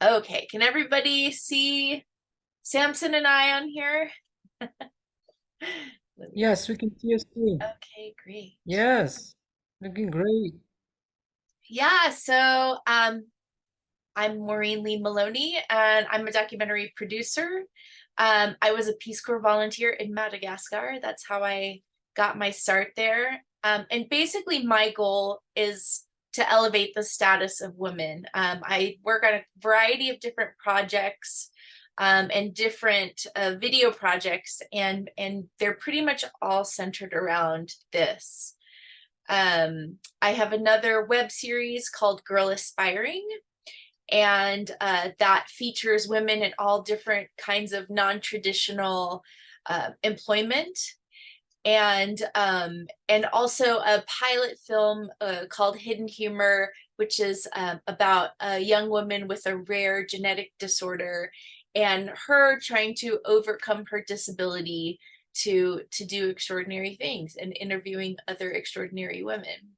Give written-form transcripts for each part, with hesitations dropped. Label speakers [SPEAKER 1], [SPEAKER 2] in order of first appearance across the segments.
[SPEAKER 1] Okay, can everybody see Samson and I on here?
[SPEAKER 2] Yes, we can see you too.
[SPEAKER 1] Okay, great.
[SPEAKER 2] Yes, looking great.
[SPEAKER 1] Yeah, I'm Maureen Maloney, and I'm a documentary producer. I was a Peace Corps volunteer in Madagascar. That's how I got my start there. And basically, my goal is to elevate the status of women. I work on a variety of different projects and different video projects, and they're pretty much all centered around this. I have another web series called Girl Aspiring, and that features women in all different kinds of non-traditional employment, and also a pilot film called Hidden Humor, which is about a young woman with a rare genetic disorder and her trying to overcome her disability to do extraordinary things and interviewing other extraordinary women.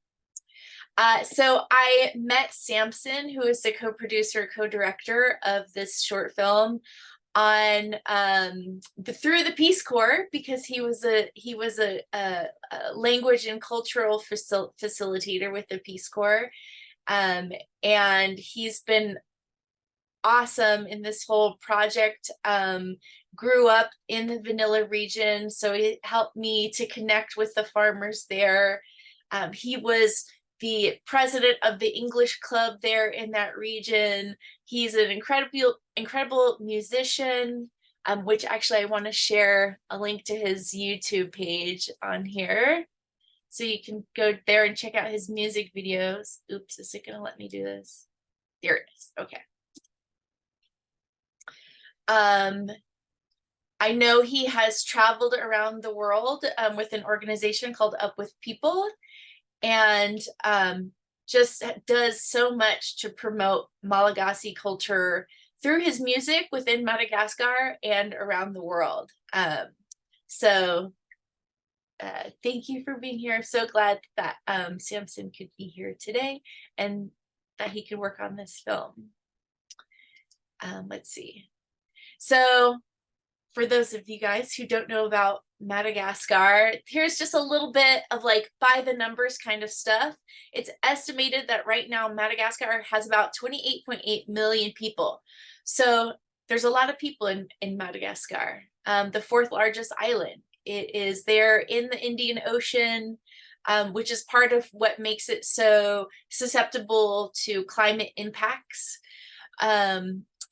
[SPEAKER 1] So I met Samson, who is the co-producer, co-director of this short film, on through the Peace Corps, because he was a language and cultural facilitator with the Peace Corps, and he's been awesome in this whole project. Grew up in the Vanilla region, so it helped me to connect with the farmers there. He was the president of the English club there in that region. He's an incredible musician, which actually I want to share a link to his YouTube page on here. So you can go there and check out his music videos. Oops, is it gonna let me do this? There it is, okay. I know he has traveled around the world with an organization called Up With People, and just does so much to promote Malagasy culture through his music within Madagascar and around the world. So thank you for being here. I'm so glad that Samson could be here today and that he could work on this film. Let's see. So for those of you guys who don't know about Madagascar, here's just a little bit of like by the numbers kind of stuff. It's estimated that right now Madagascar has about 28.8 million people. So there's a lot of people in Madagascar, the fourth largest island. It is there in the Indian Ocean, which is part of what makes it so susceptible to climate impacts.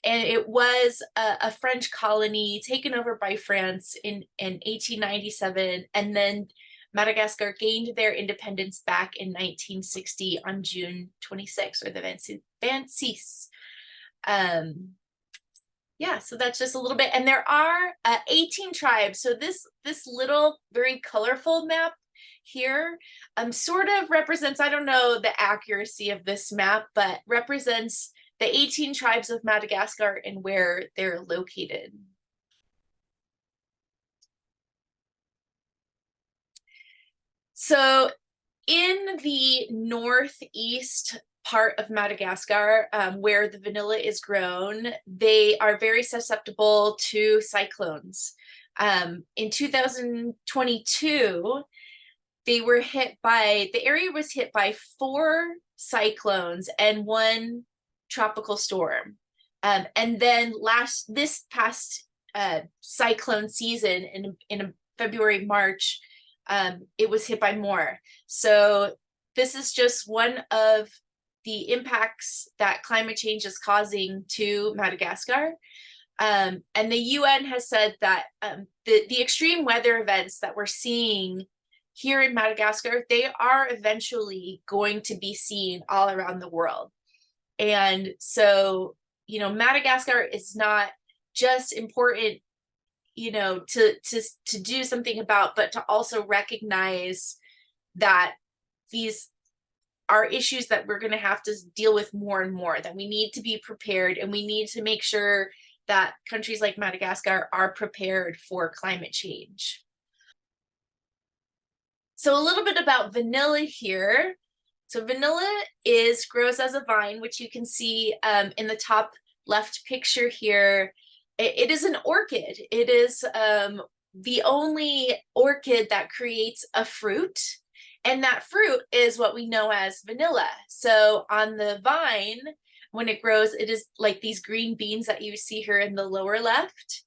[SPEAKER 1] And it was a French colony taken over by France in 1897, and then Madagascar gained their independence back in 1960 on June 26th, or the 26. Yeah, so that's just a little bit, and there are 18 tribes. So this little very colorful map here sort of represents, I don't know the accuracy of this map, but represents the 18 tribes of Madagascar and where they're located. So in the northeast part of Madagascar, where the vanilla is grown, they are very susceptible to cyclones. In 2022, the area was hit by 4 cyclones and 1 tropical storm. And then this past cyclone season in February, March, it was hit by more. So this is just one of the impacts that climate change is causing to Madagascar. And the UN has said that the extreme weather events that we're seeing here in Madagascar, they are eventually going to be seen all around the world. And so, Madagascar is not just important, to do something about, but to also recognize that these are issues that we're going to have to deal with more and more, that we need to be prepared, and we need to make sure that countries like Madagascar are prepared for climate change. So a little bit about vanilla here. So vanilla grows as a vine, which you can see in the top left picture here, it is an orchid. It is the only orchid that creates a fruit, and that fruit is what we know as vanilla. So on the vine, when it grows, it is like these green beans that you see here in the lower left.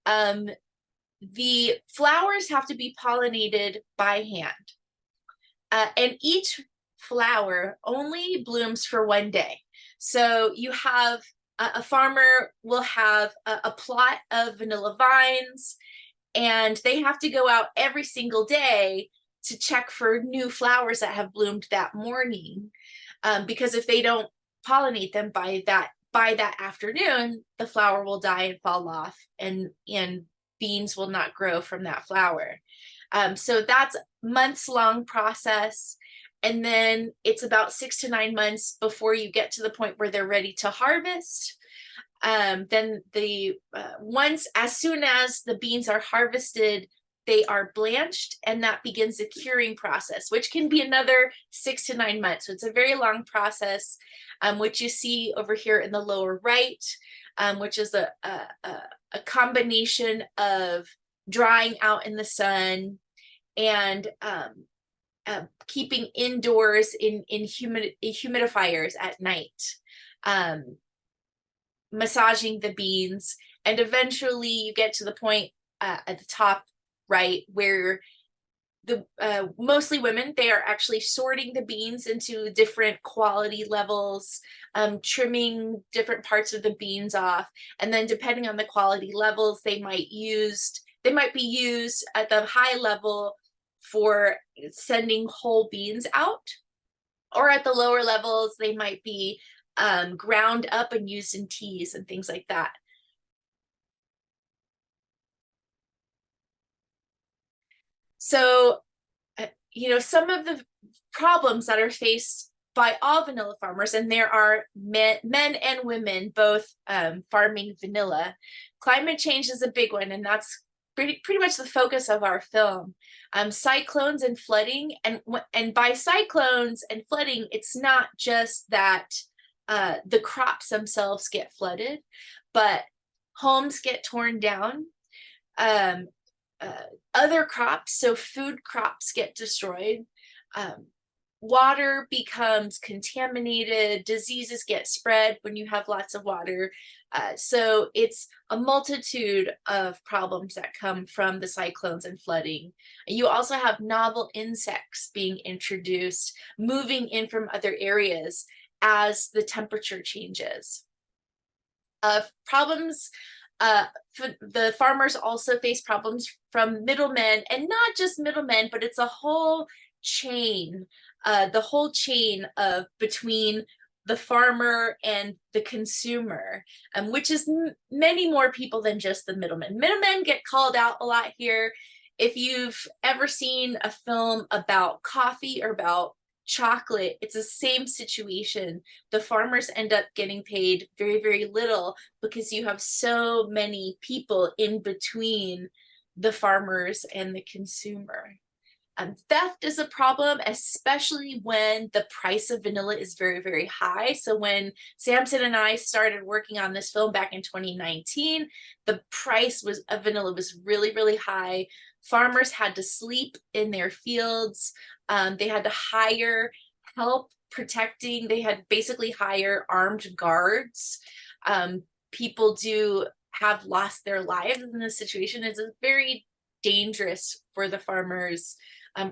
[SPEAKER 1] The flowers have to be pollinated by hand. And each flower only blooms for one day. So you have a farmer will have a plot of vanilla vines, and they have to go out every single day to check for new flowers that have bloomed that morning. Because if they don't pollinate them by that afternoon, the flower will die and fall off, and beans will not grow from that flower. So that's months-long process. And then it's about 6 to 9 months before you get to the point where they're ready to harvest. Then as soon as the beans are harvested, they are blanched, and that begins the curing process, which can be another 6 to 9 months. So it's a very long process, which you see over here in the lower right, which is a combination of drying out in the sun and keeping indoors in humidifiers at night, massaging the beans, and eventually you get to the point at the top right where the mostly women, they are actually sorting the beans into different quality levels, trimming different parts of the beans off, and then depending on the quality levels, they might be used at the high level for sending whole beans out, or at the lower levels they might be ground up and used in teas and things like that. So, some of the problems that are faced by all vanilla farmers, and there are men and women both farming vanilla. Climate change is a big one, and that's pretty much the focus of our film. Cyclones and flooding, and by cyclones and flooding, it's not just that the crops themselves get flooded, but homes get torn down. Other crops, so food crops, get destroyed. Water becomes contaminated, diseases get spread when you have lots of water. So it's a multitude of problems that come from the cyclones and flooding. You also have novel insects being introduced, moving in from other areas as the temperature changes. Problems, the farmers also face problems from middlemen, and not just middlemen, but it's a whole chain, the whole chain of between the farmer and the consumer, which is many more people than just the middlemen. Middlemen get called out a lot here. If you've ever seen a film about coffee or about chocolate, it's the same situation. The farmers end up getting paid very, very little because you have so many people in between the farmers and the consumer. Theft is a problem, especially when the price of vanilla is very, very high. So when Samson and I started working on this film back in 2019, the price of vanilla was really, really high. Farmers had to sleep in their fields. They had to hire help protecting. They had basically hire armed guards. People have lost their lives in this situation. It's very dangerous for the farmers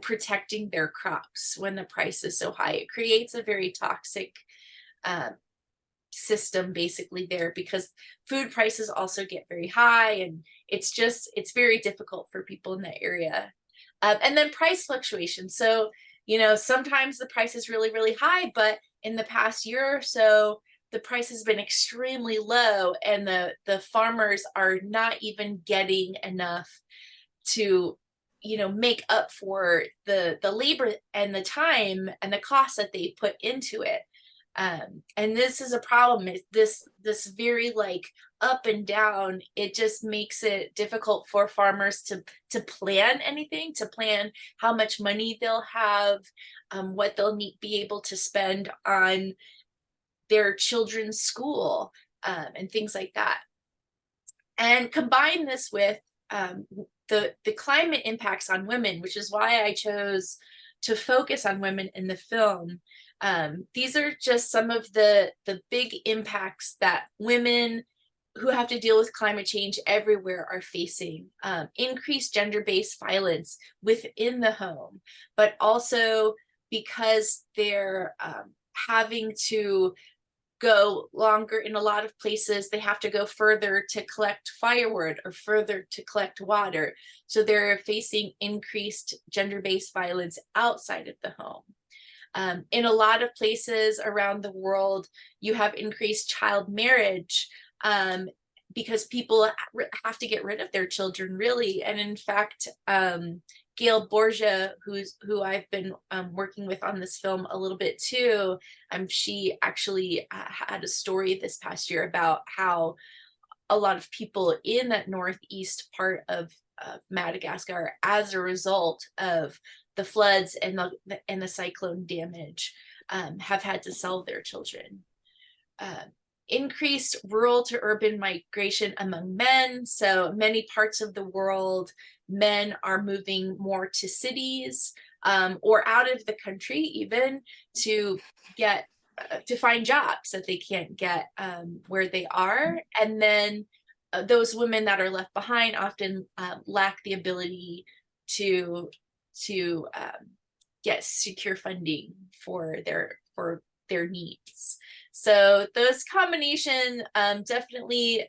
[SPEAKER 1] protecting their crops when the price is so high. It creates a very toxic system basically there, because food prices also get very high, and it's very difficult for people in that area. And then price fluctuation. So, sometimes the price is really, really high, but in the past year or so, the price has been extremely low, and the farmers are not even getting enough to make up for the labor and the time and the cost that they put into it. And this is a problem. This very up and down, it just makes it difficult for farmers to plan anything, to plan how much money they'll have, what they'll be able to spend on their children's school. and things like that. And combine this with the climate impacts on women, which is why I chose to focus on women in the film. These are just some of the big impacts that women who have to deal with climate change everywhere are facing. Increased gender-based violence within the home, but also because they're having to go longer in a lot of places, they have to go further to collect firewood or further to collect water. So they're facing increased gender-based violence outside of the home. In a lot of places around the world, you have increased child marriage because people have to get rid of their children, really. And in fact, Gail Borgia, who I've been working with on this film a little bit too, she actually had a story this past year about how a lot of people in that northeast part of Madagascar, as a result of the floods and the cyclone damage, have had to sell their children. Increased rural to urban migration among men. So many parts of the world, men are moving more to cities or out of the country even to get to find jobs that they can't get where they are. And then those women that are left behind often lack the ability to get secure funding for their needs. So those combination definitely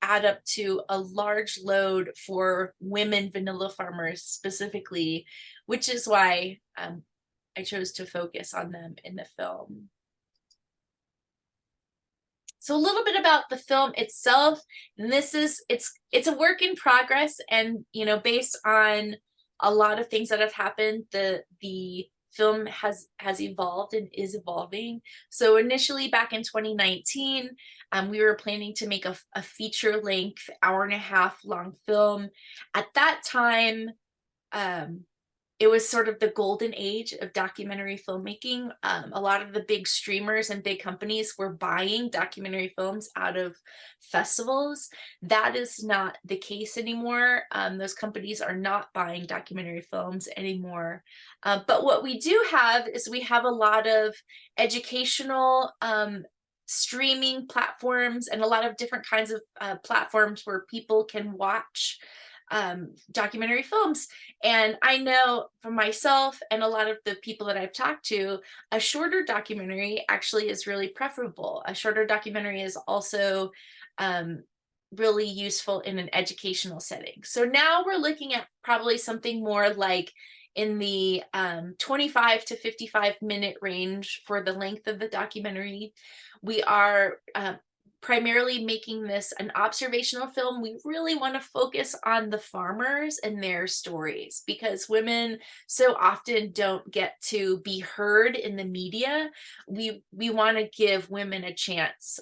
[SPEAKER 1] add up to a large load for women vanilla farmers specifically, which is why I chose to focus on them in the film. So a little bit about the film itself, and this is it's a work in progress, and based on a lot of things that have happened, the film has evolved and is evolving. So initially back in 2019, we were planning to make a feature-length, hour-and-a-half long film. At that time, it was sort of the golden age of documentary filmmaking. A lot of the big streamers and big companies were buying documentary films out of festivals. That is not the case anymore. Those companies are not buying documentary films anymore. But what we do have is we have a lot of educational streaming platforms and a lot of different kinds of platforms where people can watch documentary films. And I know for myself and a lot of the people that I've talked to, a shorter documentary actually is really preferable. A shorter documentary is also really useful in an educational setting. So now we're looking at probably something more like in the 25 to 55-minute range for the length of the documentary. We are primarily making this an observational film. We really want to focus on the farmers and their stories because women so often don't get to be heard in the media. We want to give women a chance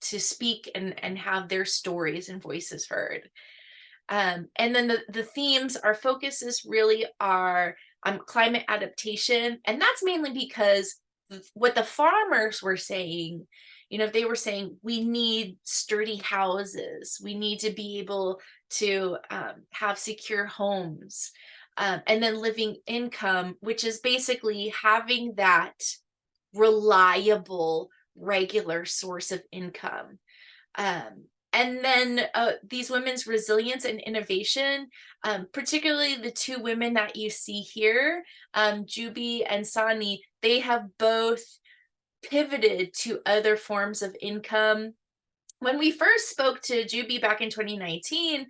[SPEAKER 1] to speak and have their stories and voices heard. And then the themes, our focuses really are climate adaptation. And that's mainly because what the farmers were saying, they were saying we need sturdy houses, we need to be able to have secure homes, and then living income, which is basically having that reliable, regular source of income. And then these women's resilience and innovation, particularly the two women that you see here, Juby and Sani, they have both pivoted to other forms of income. When we first spoke to Juby back in 2019,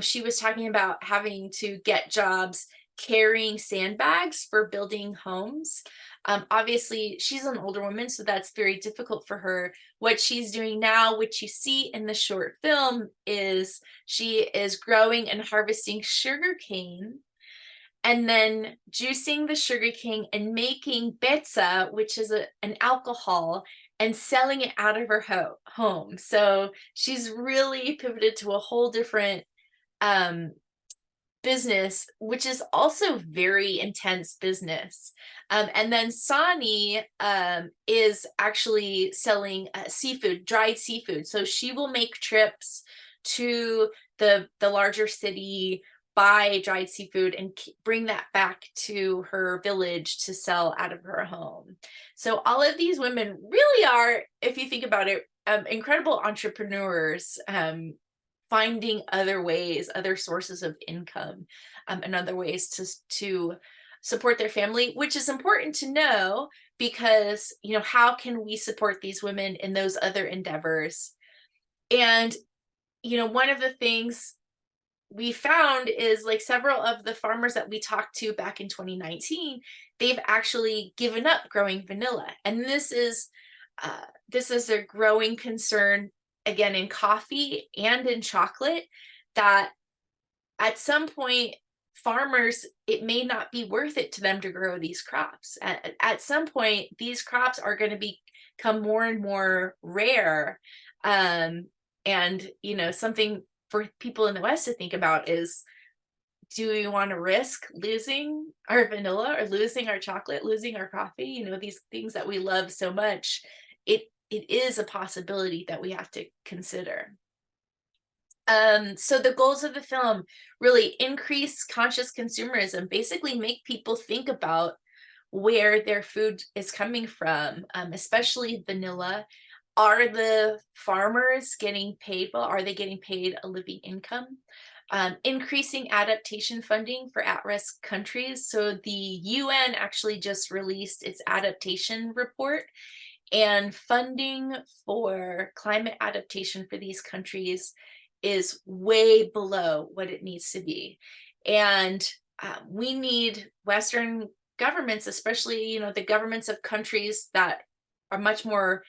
[SPEAKER 1] she was talking about having to get jobs carrying sandbags for building homes. Obviously, she's an older woman, so that's very difficult for her. What she's doing now, which you see in the short film, is she is growing and harvesting sugarcane and then juicing the sugarcane and making betsa, which is an alcohol, and selling it out of her home. So she's really pivoted to a whole different business, which is also very intense business. And then Sani is actually selling seafood, dried seafood. So she will make trips to the larger city, buy dried seafood, and bring that back to her village to sell out of her home. So all of these women really are, if you think about it, incredible entrepreneurs, finding other ways, other sources of income, and other ways to support their family, which is important to know because, you know, how can we support these women in those other endeavors? And, you know, one of the things we found is like several of the farmers that we talked to back in 2019, they've actually given up growing vanilla. And this is a growing concern again in coffee and in chocolate, that at some point farmers, it may not be worth it to them to grow these crops. At some point these crops are going to become more and more rare. And you know, something for people in the West to think about is, do we want to risk losing our vanilla or losing our chocolate, losing our coffee? You know, these things that we love so much. It is a possibility that we have to consider. So the goals of the film really increase conscious consumerism, basically make people think about where their food is coming from, especially vanilla. Are the farmers getting paid well? Are they getting paid a living income? Increasing adaptation funding for at-risk countries. So the UN actually just released its adaptation report, and funding for climate adaptation for these countries is way below what it needs to be. And we need Western governments, especially, you know, the governments of countries that are much more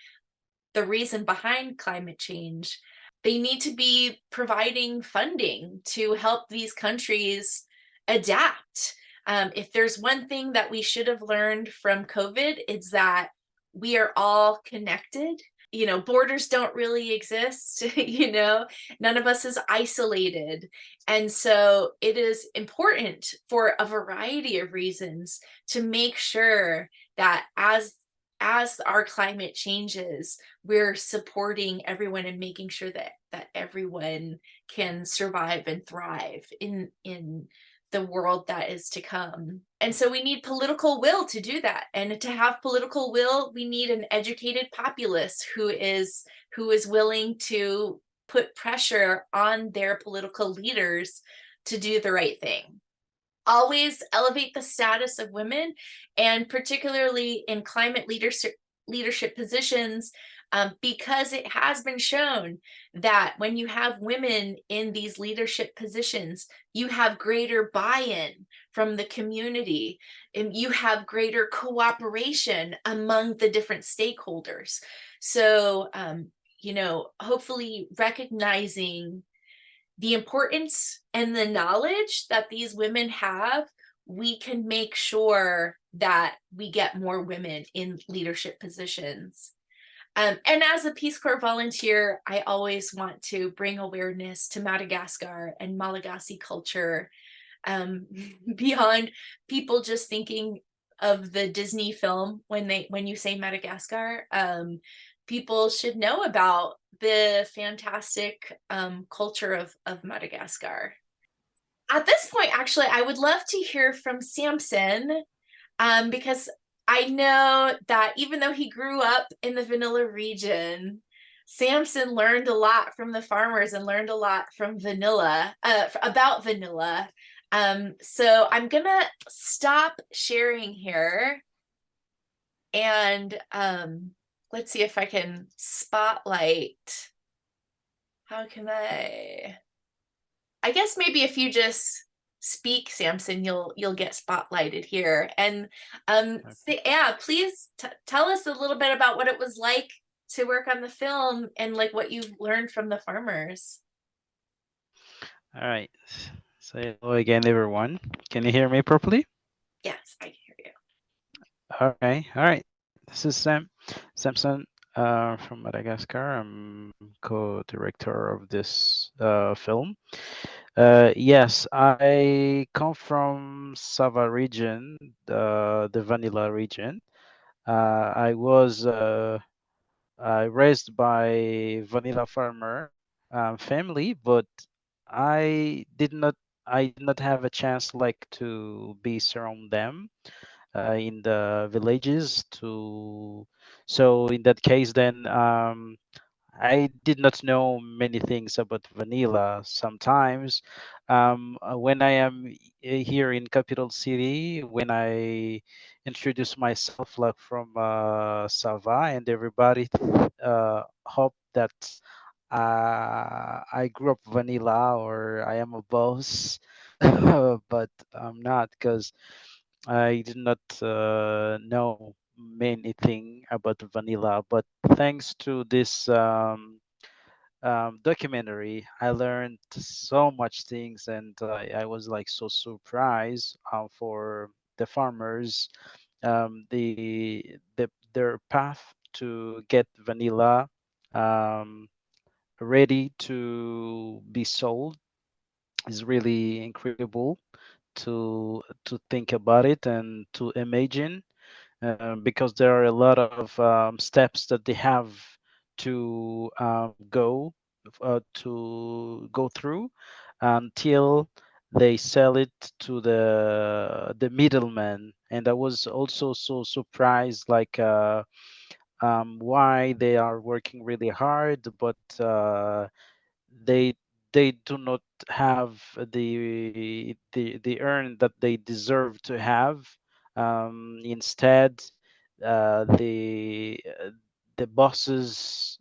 [SPEAKER 1] the reason behind climate change. They need to be providing funding to help these countries adapt. If there's one thing that we should have learned from COVID, it's that we are all connected. You know, borders don't really exist. You know, none of us is isolated. And so it is important for a variety of reasons to make sure that as our climate changes, we're supporting everyone and making sure that everyone can survive and thrive in the world that is to come. And so we need political will to do that. And to have political will, we need an educated populace who is willing to put pressure on their political leaders to do the right thing. Always elevate the status of women, and particularly in climate leadership positions, because it has been shown that when you have women in these leadership positions, you have greater buy-in from the community, and you have greater cooperation among the different stakeholders. So, you know, hopefully recognizing the importance and the knowledge that these women have, we can make sure that we get more women in leadership positions. And as a Peace Corps volunteer, I always want to bring awareness to Madagascar and Malagasy culture, beyond people just thinking of the Disney film when you say Madagascar. People should know about the fantastic culture of Madagascar. At this point, actually, I would love to hear from Samson, because I know that even though he grew up in the vanilla region, Samson learned a lot from the farmers and learned a lot from vanilla, about vanilla. So I'm gonna stop sharing here, and let's see if I can spotlight. How can I guess maybe if you just speak, Samson, you'll get spotlighted here. And yeah, please tell us a little bit about what it was like to work on the film and like what you've learned from the farmers.
[SPEAKER 3] All right. So hello again, everyone. Can you hear me properly?
[SPEAKER 1] Yes, I can hear you.
[SPEAKER 3] Okay. All right. This is Samson from Madagascar. I'm co-director of this film. Yes, I come from Sava region, the vanilla region. I raised by vanilla farmer family, but I did not have a chance like to be around them in the villages to. So in that case, then I did not know many things about vanilla. Sometimes, when I am here in capital city, when I introduce myself like from Sava, and everybody hope that I grew up vanilla or I am a boss, but I'm not because I did not know many thing about vanilla. But thanks to this documentary, I learned so much things, and I was like so surprised for the farmers, their path to get vanilla ready to be sold is really incredible to think about it and to imagine, because there are a lot of steps that they have to go through until they sell it to the middleman. And I was also so surprised, like why they are working really hard, but they they do not have the earn that they deserve to have. Instead, the bosses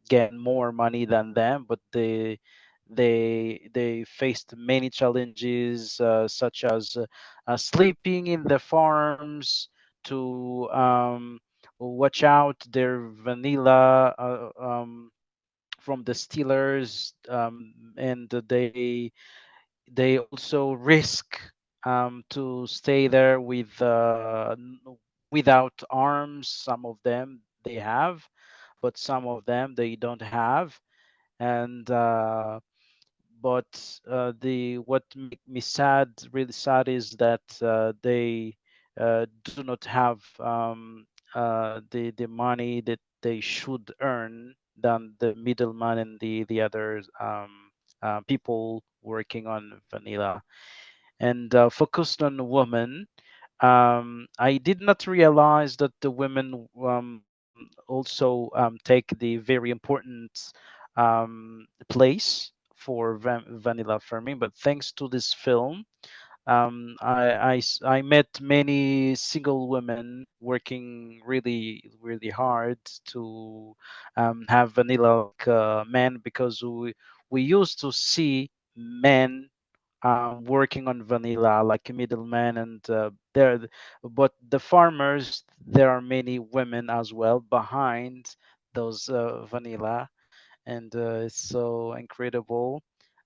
[SPEAKER 3] get more money than them, but they faced many challenges, such as sleeping in the farms to watch out their vanilla from the Steelers, and they also risk to stay there without arms. Some of them they have, but some of them they don't have. And but the what make me sad, really sad, is that they do not have the money that they should earn than the middleman and the other people working on vanilla. And focused on women, I did not realize that the women also take the very important place for vanilla farming. But thanks to this film, I met many single women working really hard to have vanilla like men, because we used to see men working on vanilla like a middleman, and but the farmers, there are many women as well behind those vanilla, and it's so incredible.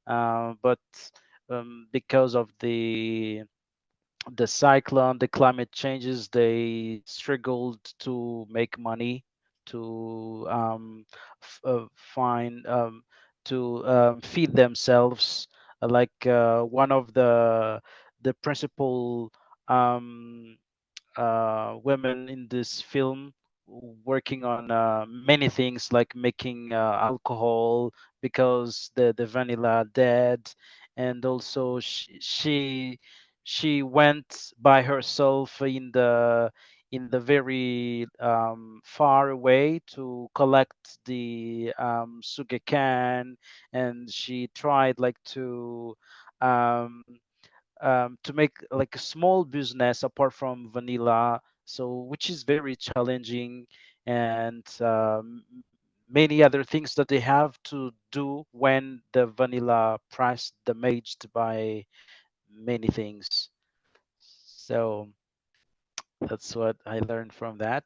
[SPEAKER 3] But because of the cyclone, the climate changes, they struggled to make money to find to feed themselves. Like one of the principal um, women in this film working on many things like making alcohol because the vanilla dead. And also she went by herself in the very far away to collect the sugar cane, and she tried like to make like a small business apart from vanilla, so which is very challenging. And many other things that they have to do when the vanilla price damaged by many things. So that's what I learned from that.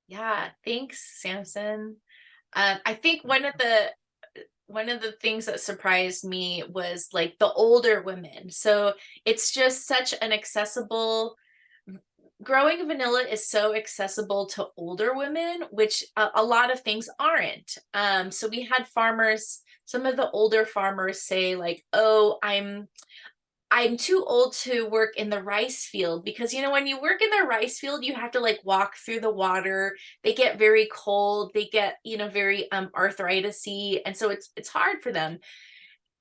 [SPEAKER 1] Yeah, thanks, Samson. I think one of the things that surprised me was like the older women. So it's just such an accessible, growing vanilla is so accessible to older women, which a lot of things aren't. So we had farmers some of the older farmers say like, oh, I'm too old to work in the rice field, because when you work in the rice field, you have to like walk through the water. They get very cold. They get, very arthritis-y, and so it's hard for them.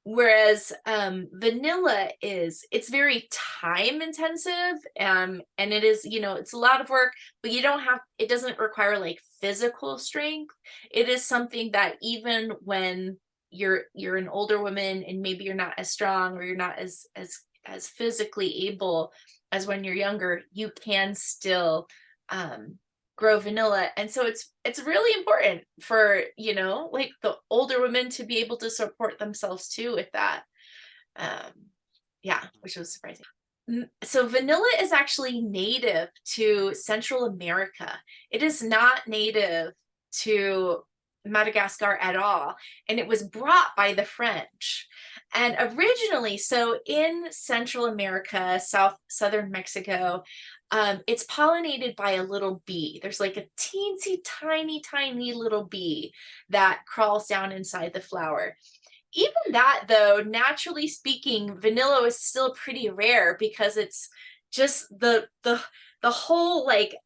[SPEAKER 1] Whereas vanilla it's very time intensive, and it is, it's a lot of work, but it doesn't require like physical strength. It is something that even when you're an older woman and maybe you're not as strong, or you're not as physically able as when you're younger, you can still grow vanilla. And so it's really important for, like the older women to be able to support themselves too with that. Yeah, which was surprising. So vanilla is actually native to Central America. It is not native to Madagascar at all, and it was brought by the French. And originally, so in Central America, southern Mexico, it's pollinated by a little bee. There's like a teensy tiny little bee that crawls down inside the flower. Even that, though, naturally speaking, vanilla is still pretty rare, because it's just the whole like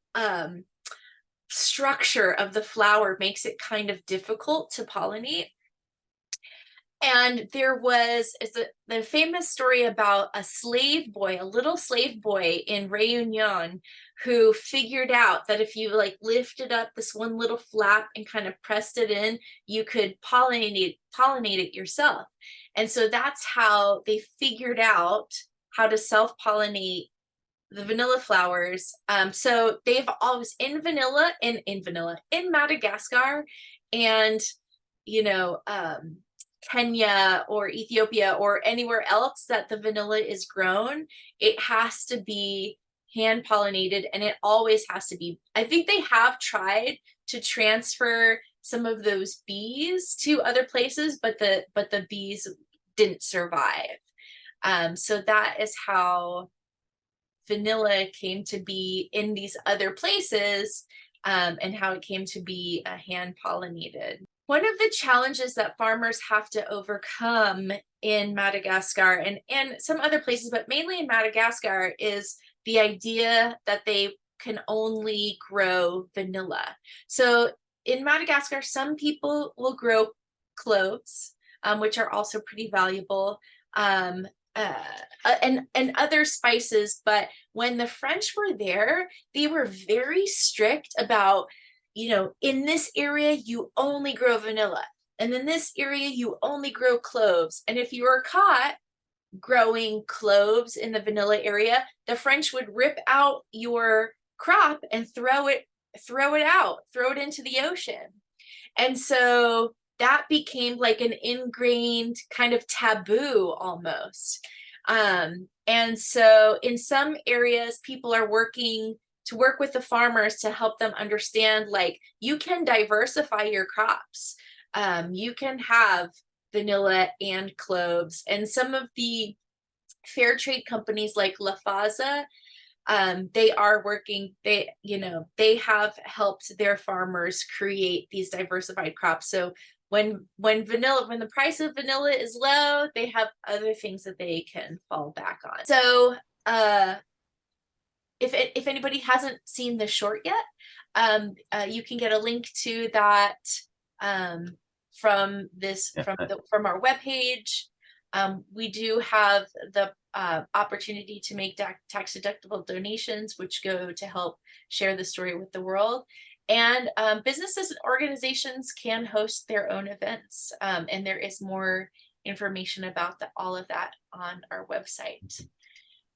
[SPEAKER 1] structure of the flower makes it kind of difficult to pollinate. And there was the famous story about a little slave boy in Réunion, who figured out that if you like lifted up this one little flap and kind of pressed it in, you could pollinate it yourself. And so that's how they figured out how to self-pollinate the vanilla flowers. So they've always in Madagascar, and Kenya or Ethiopia or anywhere else that the vanilla is grown, it has to be hand pollinated, and it always has to be. I think they have tried to transfer some of those bees to other places, but the bees didn't survive. So that is how vanilla came to be in these other places, and how it came to be hand pollinated. One of the challenges that farmers have to overcome in Madagascar and some other places, but mainly in Madagascar, is the idea that they can only grow vanilla. So in Madagascar, some people will grow cloves, which are also pretty valuable, and other spices. But when the French were there, they were very strict about, in this area, you only grow vanilla. And in this area, you only grow cloves. And if you were caught growing cloves in the vanilla area, the French would rip out your crop and throw it into the ocean. And so that became like an ingrained kind of taboo almost. And so in some areas, people are working with the farmers to help them understand, like, you can diversify your crops. You can have vanilla and cloves. And some of the fair trade companies like Lafaza, they are working, they have helped their farmers create these diversified crops. So when the price of vanilla is low, they have other things that they can fall back on. So if anybody hasn't seen the short yet, you can get a link to that from our webpage. We do have the opportunity to make tax-deductible donations, which go to help share the story with the world. And businesses and organizations can host their own events, and there is more information about all of that on our website.